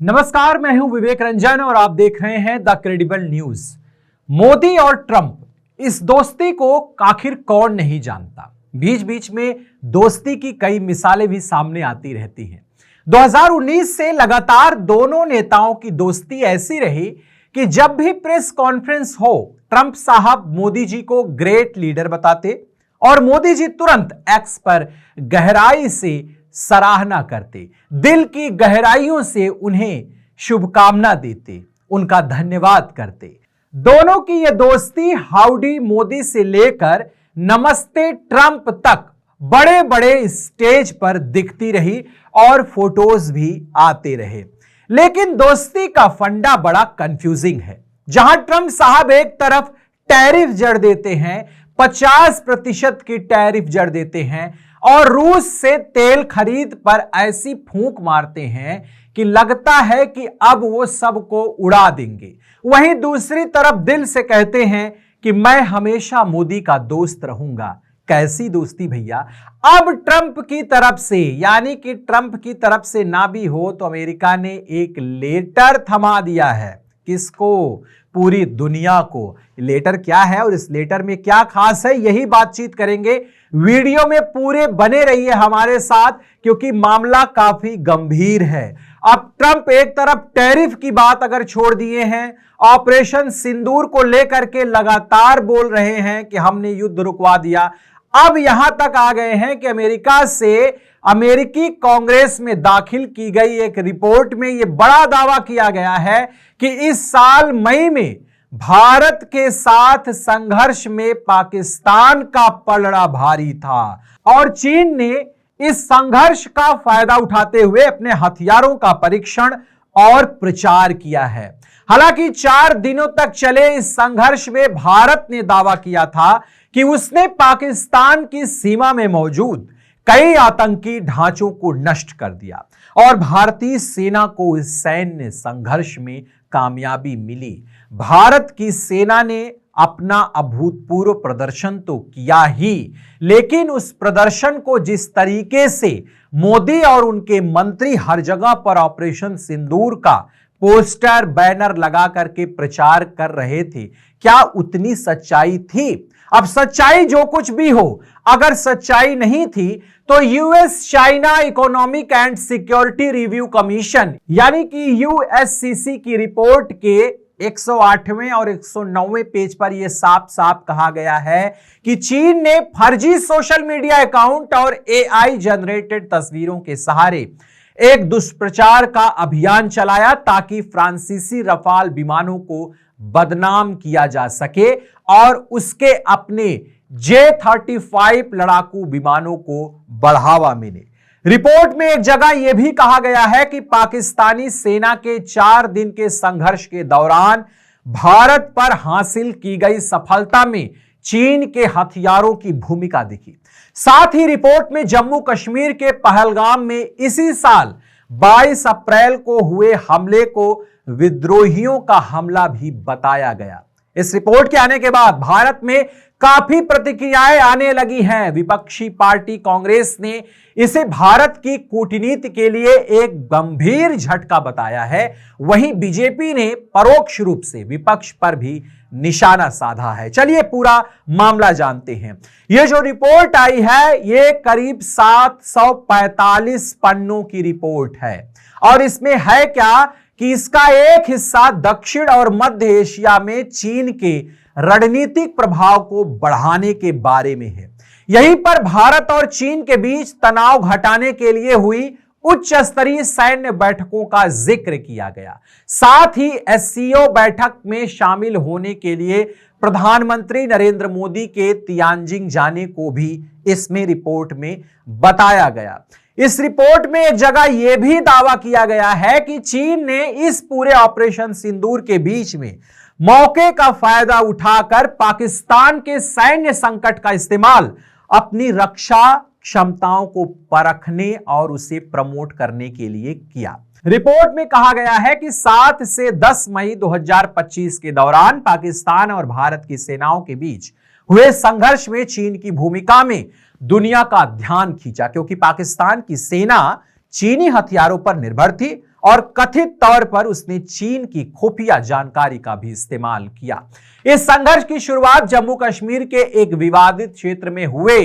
नमस्कार, मैं हूं विवेक रंजन और आप देख रहे हैं द क्रेडिबल न्यूज। मोदी और ट्रंप, इस दोस्ती को आखिर कौन नहीं जानता। बीच बीच में दोस्ती की कई मिसालें भी सामने आती रहती हैं। 2019 से लगातार दोनों नेताओं की दोस्ती ऐसी रही कि जब भी प्रेस कॉन्फ्रेंस हो, ट्रंप साहब मोदी जी को ग्रेट लीडर बताते और मोदी जी तुरंत एक्स पर गहराई से सराहना करते, दिल की गहराइयों से उन्हें शुभकामना देते, उनका धन्यवाद करते। दोनों की यह दोस्ती हाउडी मोदी से लेकर नमस्ते ट्रंप तक बड़े बड़े स्टेज पर दिखती रही और फोटोज भी आते रहे। लेकिन दोस्ती का फंडा बड़ा कंफ्यूजिंग है। जहां ट्रंप साहब एक तरफ टैरिफ जड़ देते हैं, 50% की टैरिफ जड़ देते हैं और रूस से तेल खरीद पर ऐसी फूंक मारते हैं कि लगता है कि अब वो सबको उड़ा देंगे, वहीं दूसरी तरफ दिल से कहते हैं कि मैं हमेशा मोदी का दोस्त रहूंगा। कैसी दोस्ती भैया। अब ट्रंप की तरफ से, यानी कि ट्रंप की तरफ से ना भी हो तो अमेरिका ने एक लेटर थमा दिया है। किसको? पूरी दुनिया को। लेटर क्या है और इस लेटर में क्या खास है, यही बातचीत करेंगे। वीडियो में पूरे बने रहिए हमारे साथ, क्योंकि मामला काफी गंभीर है। अब ट्रंप एक तरफ टैरिफ की बात अगर छोड़ दिए हैं, ऑपरेशन सिंदूर को लेकर के लगातार बोल रहे हैं कि हमने युद्ध रुकवा दिया। अब यहां तक आ गए हैं कि अमेरिका से अमेरिकी कांग्रेस में दाखिल की गई एक रिपोर्ट में यह बड़ा दावा किया गया है कि इस साल मई में भारत के साथ संघर्ष में पाकिस्तान का पलड़ा भारी था और चीन ने इस संघर्ष का फायदा उठाते हुए अपने हथियारों का परीक्षण और प्रचार किया है। हालांकि 4 दिनों तक चले इस संघर्ष में भारत ने दावा किया था कि उसने पाकिस्तान की सीमा में मौजूद कई आतंकी ढांचों को नष्ट कर दिया और भारतीय सेना को इस सैन्य संघर्ष में कामयाबी मिली। भारत की सेना ने अपना अभूतपूर्व प्रदर्शन तो किया ही, लेकिन उस प्रदर्शन को जिस तरीके से मोदी और उनके मंत्री हर जगह पर ऑपरेशन सिंदूर का पोस्टर बैनर लगा करके प्रचार कर रहे थे, क्या उतनी सच्चाई थी? अब सच्चाई जो कुछ भी हो, अगर सच्चाई नहीं थी तो US China economic and security review commission यानी कि यूएससीसी की रिपोर्ट के 108वें और 109वें पेज पर यह साफ साफ कहा गया है कि चीन ने फर्जी सोशल मीडिया अकाउंट और एआई जनरेटेड तस्वीरों के सहारे एक दुष्प्रचार का अभियान चलाया ताकि फ्रांसीसी रफाल विमानों को बदनाम किया जा सके और उसके अपने J-35 लड़ाकू विमानों को बढ़ावा मिले। रिपोर्ट में एक जगह यह भी कहा गया है कि पाकिस्तानी सेना के 4 दिन के संघर्ष के दौरान भारत पर हासिल की गई सफलता में चीन के हथियारों की भूमिका दिखी। साथ ही रिपोर्ट में जम्मू कश्मीर के पहलगाम में इसी साल 22 अप्रैल को हुए हमले को विद्रोहियों का हमला भी बताया गया। इस रिपोर्ट के आने के बाद भारत में काफी प्रतिक्रियाएं आने लगी हैं। विपक्षी पार्टी कांग्रेस ने इसे भारत की कूटनीति के लिए एक गंभीर झटका बताया है। वहीं बीजेपी ने परोक्ष रूप से विपक्ष पर भी निशाना साधा है। चलिए पूरा मामला जानते हैं। यह जो रिपोर्ट आई है, यह करीब 745 पन्नों की रिपोर्ट है और इसमें है क्या कि इसका एक हिस्सा दक्षिण और मध्य एशिया में चीन के रणनीतिक प्रभाव को बढ़ाने के बारे में है। यहीं पर भारत और चीन के बीच तनाव घटाने के लिए हुई उच्च स्तरीय सैन्य बैठकों का जिक्र किया गया। साथ ही एससीओ बैठक में शामिल होने के लिए प्रधानमंत्री नरेंद्र मोदी के तियानजिंग जाने को भी इसमें रिपोर्ट में बताया गया। इस रिपोर्ट में एक जगह यह भी दावा किया गया है कि चीन ने इस पूरे ऑपरेशन सिंदूर के बीच में मौके का फायदा उठाकर पाकिस्तान के सैन्य संकट का इस्तेमाल अपनी रक्षा क्षमताओं को परखने और उसे प्रमोट करने के लिए किया। रिपोर्ट में कहा गया है कि 7 से 10 मई 2025 के दौरान पाकिस्तान और भारत की सेनाओं के बीच हुए संघर्ष में चीन की भूमिका में दुनिया का ध्यान खींचा, क्योंकि पाकिस्तान की सेना चीनी हथियारों पर निर्भर थी और कथित तौर पर उसने चीन की खुफिया जानकारी का भी इस्तेमाल किया। इस संघर्ष की शुरुआत जम्मू कश्मीर के एक विवादित क्षेत्र में हुए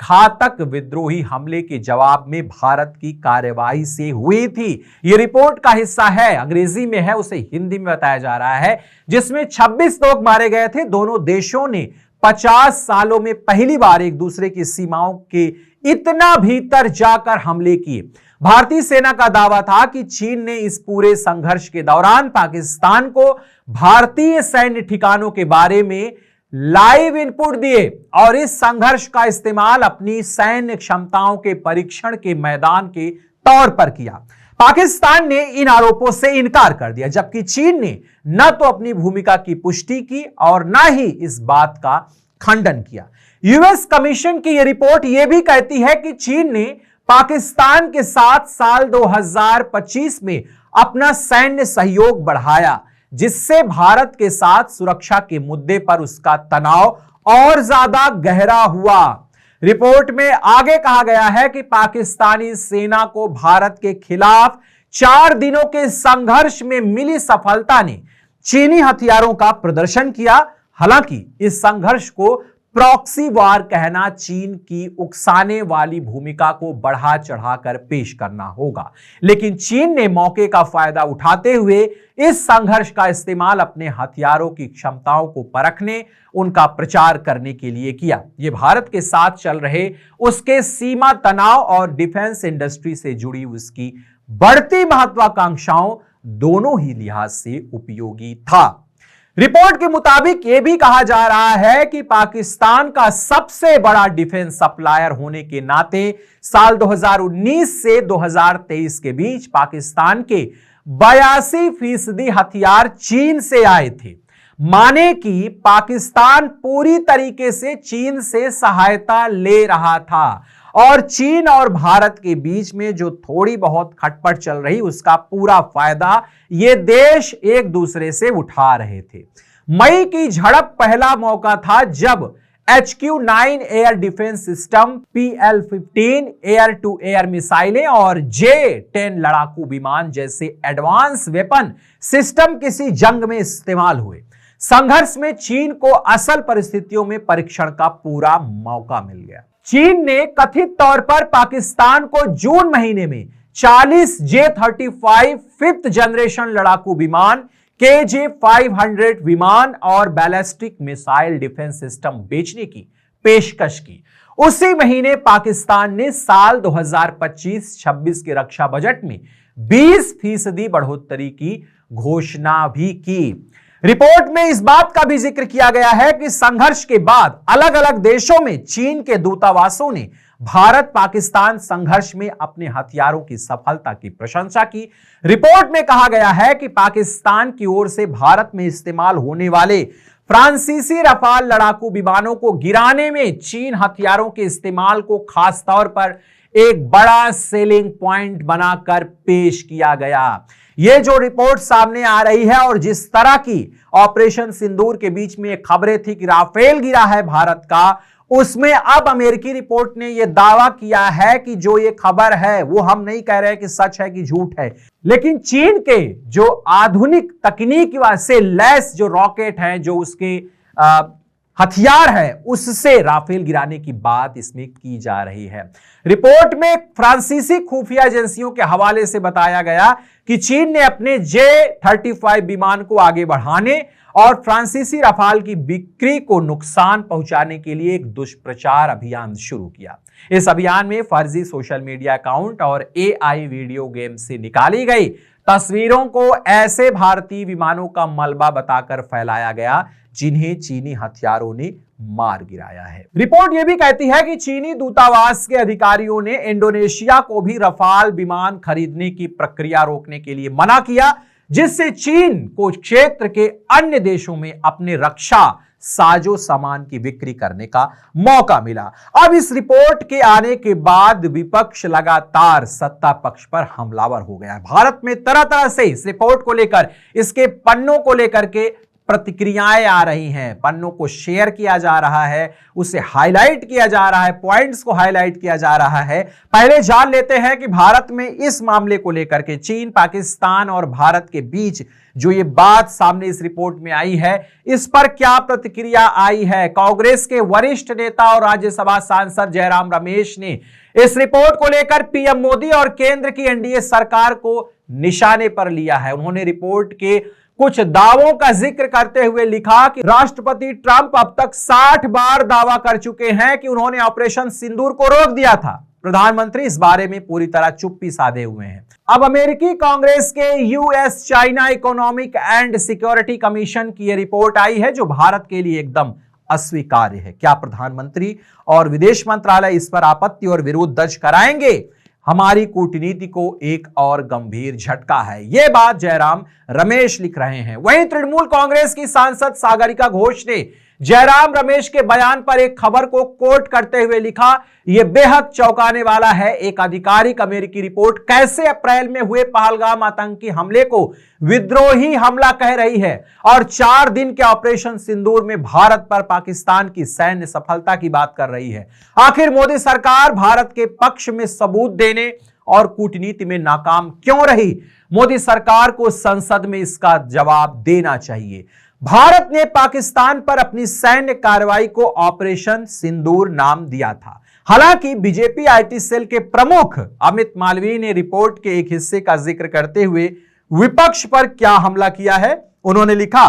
घातक विद्रोही हमले के जवाब में भारत की कार्यवाही से हुई थी। यह रिपोर्ट का हिस्सा है, अंग्रेजी में है, उसे हिंदी में बताया जा रहा है, जिसमें 26 लोग मारे गए थे। दोनों देशों ने 50 सालों में पहली बार एक दूसरे की सीमाओं के इतना भीतर जाकर हमले किए। भारतीय सेना का दावा था कि चीन ने इस पूरे संघर्ष के दौरान पाकिस्तान को भारतीय सैन्य ठिकानों के बारे में लाइव इनपुट दिए और इस संघर्ष का इस्तेमाल अपनी सैन्य क्षमताओं के परीक्षण के मैदान के तौर पर किया। पाकिस्तान ने इन आरोपों से इनकार कर दिया, जबकि चीन ने न तो अपनी भूमिका की पुष्टि की और न ही इस बात का खंडन किया। यूएस कमीशन की यह रिपोर्ट यह भी कहती है कि चीन ने पाकिस्तान के साथ साल 2025 में अपना सैन्य सहयोग बढ़ाया, जिससे भारत के साथ सुरक्षा के मुद्दे पर उसका तनाव और ज्यादा गहरा हुआ। रिपोर्ट में आगे कहा गया है कि पाकिस्तानी सेना को भारत के खिलाफ 4 दिनों के संघर्ष में मिली सफलता ने चीनी हथियारों का प्रदर्शन किया। हालांकि इस संघर्ष को प्रॉक्सी वार कहना चीन की उकसाने वाली भूमिका को बढ़ा चढ़ाकर पेश करना होगा, लेकिन चीन ने मौके का फायदा उठाते हुए इस संघर्ष का इस्तेमाल अपने हथियारों की क्षमताओं को परखने, उनका प्रचार करने के लिए किया। यह भारत के साथ चल रहे उसके सीमा तनाव और डिफेंस इंडस्ट्री से जुड़ी उसकी बढ़ती महत्वाकांक्षाओं दोनों ही लिहाज से उपयोगी था। रिपोर्ट के मुताबिक यह भी कहा जा रहा है कि पाकिस्तान का सबसे बड़ा डिफेंस सप्लायर होने के नाते साल 2019 से 2023 के बीच पाकिस्तान के 82% हथियार चीन से आए थे। माने कि पाकिस्तान पूरी तरीके से चीन से सहायता ले रहा था और चीन और भारत के बीच में जो थोड़ी बहुत खटपट चल रही उसका पूरा फायदा ये देश एक दूसरे से उठा रहे थे। मई की झड़प पहला मौका था जब HQ-9 air defence system, PL-15 air to air मिसाइलें और J-10 लड़ाकू विमान जैसे एडवांस वेपन सिस्टम किसी जंग में इस्तेमाल हुए। संघर्ष में चीन को असल परिस्थितियों में परीक्षण का पूरा मौका मिल गया। चीन ने कथित तौर पर पाकिस्तान को जून महीने में 40 J-35 5th जनरेशन लड़ाकू विमान, KJ-500 विमान और बैलिस्टिक मिसाइल डिफेंस सिस्टम बेचने की पेशकश की। उसी महीने पाकिस्तान ने साल 2025-26 के रक्षा बजट में 20% बढ़ोतरी की घोषणा भी की। रिपोर्ट में इस बात का भी जिक्र किया गया है कि संघर्ष के बाद अलग अलग देशों में चीन के दूतावासों ने भारत पाकिस्तान संघर्ष में अपने हथियारों की सफलता की प्रशंसा की। रिपोर्ट में कहा गया है कि पाकिस्तान की ओर से भारत में इस्तेमाल होने वाले फ्रांसीसी रफाल लड़ाकू विमानों को गिराने में चीन हथियारों के इस्तेमाल को खास तौर पर एक बड़ा सेलिंग पॉइंट बनाकर पेश किया गया। यह जो रिपोर्ट सामने आ रही है और जिस तरह की ऑपरेशन सिंदूर के बीच में खबरें थी कि राफेल गिरा है भारत का, उसमें अब अमेरिकी रिपोर्ट ने यह दावा किया है कि जो ये खबर है वो हम नहीं कह रहे कि सच है कि झूठ है, लेकिन चीन के जो आधुनिक तकनीक से लैस जो रॉकेट हैं, जो उसके हथियार है, उससे राफेल गिराने की बात इसमें की जा रही है। रिपोर्ट में फ्रांसीसी खुफिया एजेंसियों के हवाले से बताया गया कि चीन ने अपने J-35 विमान को आगे बढ़ाने और फ्रांसीसी रफाल की बिक्री को नुकसान पहुंचाने के लिए एक दुष्प्रचार अभियान शुरू किया। इस अभियान में फर्जी सोशल मीडिया अकाउंट और AI वीडियो गेम से निकाली गई तस्वीरों को ऐसे भारतीय विमानों का मलबा बताकर फैलाया गया जिन्हें चीनी हथियारों ने मार गिराया है। रिपोर्ट यह भी कहती है कि चीनी दूतावास के अधिकारियों ने इंडोनेशिया को भी रफाल विमान खरीदने की प्रक्रिया रोकने के लिए मना किया, जिससे चीन को क्षेत्र के अन्य देशों में अपने रक्षा साजो सामान की बिक्री करने का मौका मिला। अब इस रिपोर्ट के आने के बाद विपक्ष लगातार सत्ता पक्ष पर हमलावर हो गया है। भारत में तरह तरह से इस रिपोर्ट को लेकर, इसके पन्नों को लेकर के प्रतिक्रियाएं आ रही हैं, पन्नों को शेयर किया जा रहा है, उसे हाईलाइट किया जा रहा है, पॉइंट्स को हाईलाइट किया जा रहा है। पहले जान लेते हैं कि भारत में इस मामले को लेकर के चीन, पाकिस्तान और भारत के बीच जो ये बात सामने इस रिपोर्ट में आई है, इस पर क्या प्रतिक्रिया आई है। कांग्रेस के वरिष्ठ नेता और राज्यसभा सांसद जयराम रमेश ने इस रिपोर्ट को लेकर पीएम मोदी और केंद्र की एनडीए सरकार को निशाने पर लिया है। उन्होंने रिपोर्ट के कुछ दावों का जिक्र करते हुए लिखा कि राष्ट्रपति ट्रंप अब तक 60 बार दावा कर चुके हैं कि उन्होंने ऑपरेशन सिंदूर को रोक दिया था। प्रधानमंत्री इस बारे में पूरी तरह चुप्पी साधे हुए हैं। अब अमेरिकी कांग्रेस के US China economic and security commission की यह रिपोर्ट आई है जो भारत के लिए एकदम अस्वीकार्य है। क्या प्रधानमंत्री और विदेश मंत्रालय इस पर आपत्ति और विरोध दर्ज कराएंगे? हमारी कूटनीति को एक और गंभीर झटका है, यह बात जयराम रमेश लिख रहे हैं। वहीं तृणमूल कांग्रेस की सांसद सागरिका घोष ने जयराम रमेश के बयान पर एक खबर को कोट करते हुए लिखा, यह बेहद चौंकाने वाला है। एक आधिकारिक अमेरिकी रिपोर्ट कैसे अप्रैल में हुए पहलगाम आतंकी हमले को विद्रोही हमला कह रही है और 4 दिन के ऑपरेशन सिंदूर में भारत पर पाकिस्तान की सैन्य सफलता की बात कर रही है। आखिर मोदी सरकार भारत के पक्ष में सबूत देने और कूटनीति में नाकाम क्यों रही? मोदी सरकार को संसद में इसका जवाब देना चाहिए। भारत ने पाकिस्तान पर अपनी सैन्य कार्रवाई को ऑपरेशन सिंदूर नाम दिया था। हालांकि बीजेपी आईटी सेल के प्रमुख अमित मालवीय ने रिपोर्ट के एक हिस्से का जिक्र करते हुए विपक्ष पर क्या हमला किया है। उन्होंने लिखा,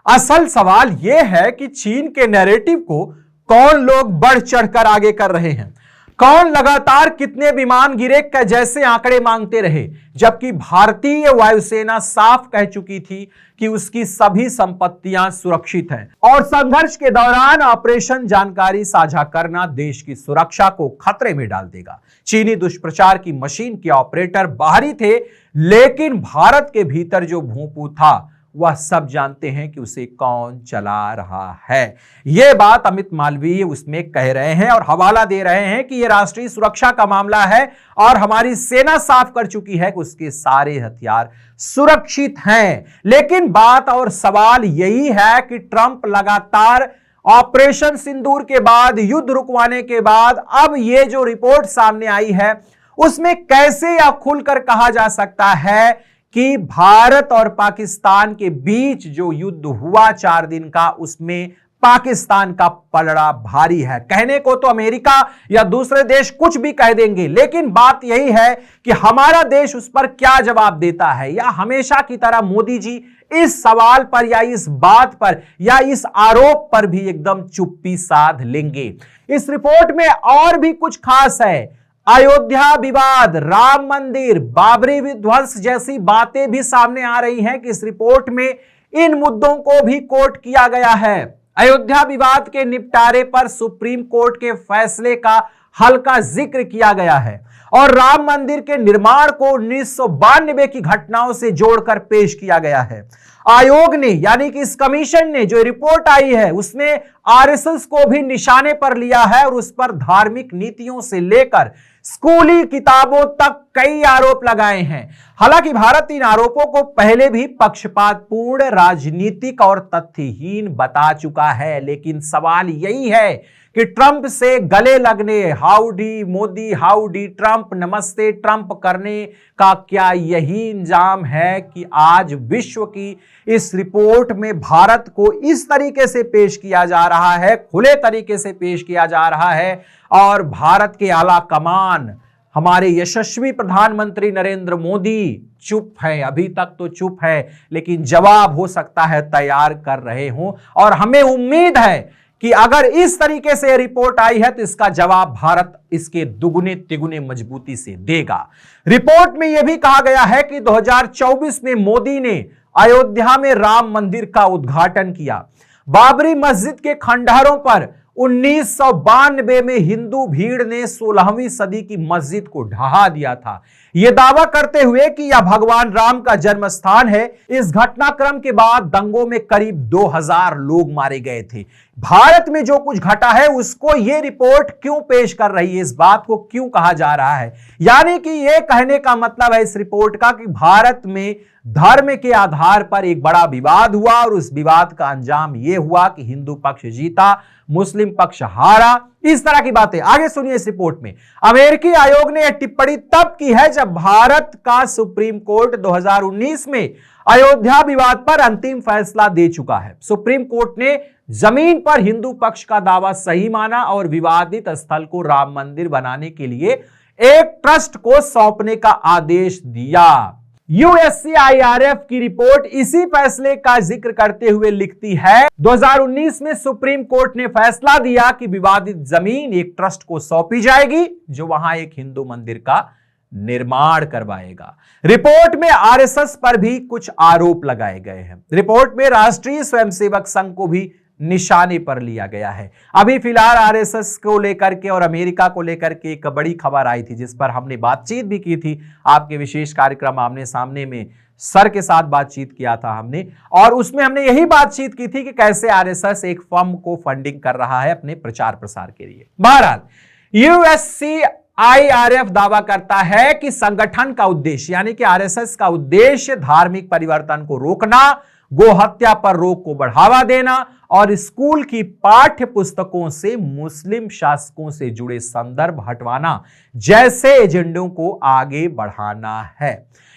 असल सवाल यह है कि चीन के नैरेटिव को कौन लोग बढ़ चढ़कर आगे कर रहे हैं, कौन लगातार कितने विमान गिरे का जैसे आंकड़े मांगते रहे, जबकि भारतीय वायुसेना साफ कह चुकी थी कि उसकी सभी संपत्तियां सुरक्षित हैं और संघर्ष के दौरान ऑपरेशन जानकारी साझा करना देश की सुरक्षा को खतरे में डाल देगा। चीनी दुष्प्रचार की मशीन के ऑपरेटर बाहरी थे, लेकिन भारत के भीतर जो भूपू था वह सब जानते हैं कि उसे कौन चला रहा है। यह बात अमित मालवीय उसमें कह रहे हैं और हवाला दे रहे हैं कि यह राष्ट्रीय सुरक्षा का मामला है और हमारी सेना साफ कर चुकी है कि उसके सारे हथियार सुरक्षित हैं। लेकिन बात और सवाल यही है कि ट्रंप लगातार ऑपरेशन सिंदूर के बाद, युद्ध रुकवाने के बाद अब यह जो रिपोर्ट सामने आई है उसमें कैसे या खुलकर कहा जा सकता है कि भारत और पाकिस्तान के बीच जो युद्ध हुआ 4 दिन का, उसमें पाकिस्तान का पलड़ा भारी है। कहने को तो अमेरिका या दूसरे देश कुछ भी कह देंगे, लेकिन बात यही है कि हमारा देश उस पर क्या जवाब देता है, या हमेशा की तरह मोदी जी इस सवाल पर या इस बात पर या इस आरोप पर भी एकदम चुप्पी साध लेंगे। इस रिपोर्ट में और भी कुछ खास है। अयोध्या विवाद, राम मंदिर, बाबरी विध्वंस जैसी बातें भी सामने आ रही हैं कि इस रिपोर्ट में इन मुद्दों को भी कोट किया गया है। अयोध्या विवाद के निपटारे पर सुप्रीम कोर्ट के फैसले का हल्का जिक्र किया गया है और राम मंदिर के निर्माण को 1992 की घटनाओं से जोड़कर पेश किया गया है। आयोग ने यानी कि इस कमीशन ने जो रिपोर्ट आई है उसने आरएसएस को भी निशाने पर लिया है और उस पर धार्मिक नीतियों से लेकर स्कूली किताबों तक कई आरोप लगाए हैं। हालांकि भारत इन आरोपों को पहले भी पक्षपातपूर्ण, राजनीतिक और तथ्यहीन बता चुका है, लेकिन सवाल यही है कि ट्रंप से गले लगने, हाउडी मोदी, हाउडी ट्रंप, नमस्ते ट्रंप करने का क्या यही इंजाम है कि आज विश्व की इस रिपोर्ट में भारत को इस तरीके से पेश किया जा रहा है, खुले तरीके से पेश किया जा रहा है और भारत के आला कमान, हमारे यशस्वी प्रधानमंत्री नरेंद्र मोदी चुप है, अभी तक तो चुप है, लेकिन जवाब हो सकता है तैयार कर रहे हों और हमें उम्मीद है कि अगर इस तरीके से रिपोर्ट आई है तो इसका जवाब भारत इसके दुगुने तिगुने मजबूती से देगा। रिपोर्ट में यह भी कहा गया है कि 2024 में मोदी ने अयोध्या में राम मंदिर का उद्घाटन किया। बाबरी मस्जिद के खंडहरों पर 1992 में हिंदू भीड़ ने 16वीं सदी की मस्जिद को ढहा दिया था, यह दावा करते हुए कि यह भगवान राम का जन्म स्थान है। इस घटनाक्रम के बाद दंगों में करीब 2000 लोग मारे गए थे। भारत में जो कुछ घटा है उसको यह रिपोर्ट क्यों पेश कर रही है, इस बात को क्यों कहा जा रहा है, यानी कि यह कहने का मतलब है इस रिपोर्ट का कि भारत में धर्म के आधार पर एक बड़ा विवाद हुआ और उस विवाद का अंजाम यह हुआ कि हिंदू पक्ष जीता, मुस्लिम पक्ष हारा। इस तरह की बातें आगे सुनिए इस रिपोर्ट में। अमेरिकी आयोग ने यह टिप्पणी तब की है जब भारत का सुप्रीम कोर्ट 2019 में अयोध्या विवाद पर अंतिम फैसला दे चुका है। सुप्रीम कोर्ट ने जमीन पर हिंदू पक्ष का दावा सही माना और विवादित स्थल को राम मंदिर बनाने के लिए एक ट्रस्ट को सौंपने का आदेश दिया। USCIRF की रिपोर्ट इसी फैसले का जिक्र करते हुए लिखती है, 2019 में सुप्रीम कोर्ट ने फैसला दिया कि विवादित जमीन एक ट्रस्ट को सौंपी जाएगी जो वहां एक हिंदू मंदिर का निर्माण करवाएगा। रिपोर्ट में RSS पर भी कुछ आरोप लगाए गए हैं। रिपोर्ट में राष्ट्रीय स्वयंसेवक संघ को भी निशाने पर लिया गया है। अभी फिलहाल RSS को लेकर के और अमेरिका को लेकर के एक बड़ी खबर आई थी जिस पर हमने बातचीत भी की थी। आपके विशेष कार्यक्रम आमने सामने में सर के साथ बातचीत किया था हमने, और उसमें हमने यही बातचीत की थी कि कैसे RSS एक फर्म को फंडिंग कर रहा है अपने प्रचार प्रसार के लिए। बहरहाल USCIRF दावा करता है कि संगठन का उद्देश्य यानी कि RSS का उद्देश्य धार्मिक परिवर्तन को रोकना, गोहत्या पर रोक को बढ़ावा देना और स्कूल की पाठ्य पुस्तकों से मुस्लिम शासकों से जुड़े संदर्भ हटवाना जैसे एजेंडों को आगे बढ़ाना है।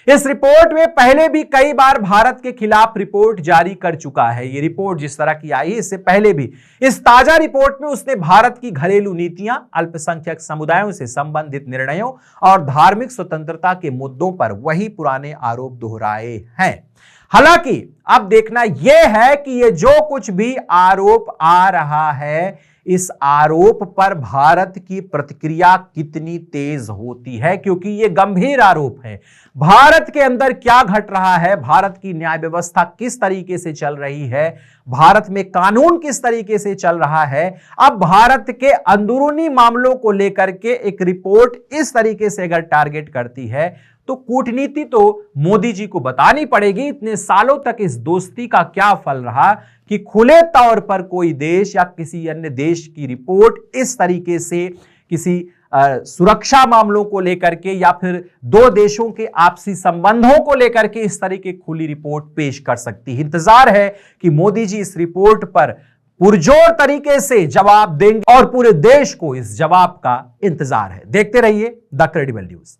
इस रिपोर्ट में पहले भी कई बार भारत के खिलाफ रिपोर्ट जारी कर चुका है। ये रिपोर्ट जिस तरह की आई इससे पहले भी इस ताजा रिपोर्ट में उसने भारत की घरेलू नीतियां, अल्पसंख्यक समुदायों से संबंधित निर्णयों और धार्मिक स्वतंत्रता के मुद्दों पर वही पुराने आरोप दोहराए हैं। हालांकि अब देखना यह है कि ये जो कुछ भी आरोप आ रहा है, इस आरोप पर भारत की प्रतिक्रिया कितनी तेज होती है, क्योंकि ये गंभीर आरोप है। भारत के अंदर क्या घट रहा है, भारत की न्याय व्यवस्था किस तरीके से चल रही है, भारत में कानून किस तरीके से चल रहा है। अब भारत के अंदरूनी मामलों को लेकर के एक रिपोर्ट इस तरीके से अगर टारगेट करती है तो कूटनीति तो मोदी जी को बतानी पड़ेगी। इतने सालों तक इस दोस्ती का क्या फल रहा कि खुले तौर पर कोई देश या किसी अन्य देश की रिपोर्ट इस तरीके से किसी सुरक्षा मामलों को लेकर के या फिर दो देशों के आपसी संबंधों को लेकर के इस तरीके खुली रिपोर्ट पेश कर सकती है। इंतजार है कि मोदी जी इस रिपोर्ट पर पुरजोर तरीके से जवाब देंगे और पूरे देश को इस जवाब का इंतजार है। देखते रहिए द क्रेडिबल न्यूज।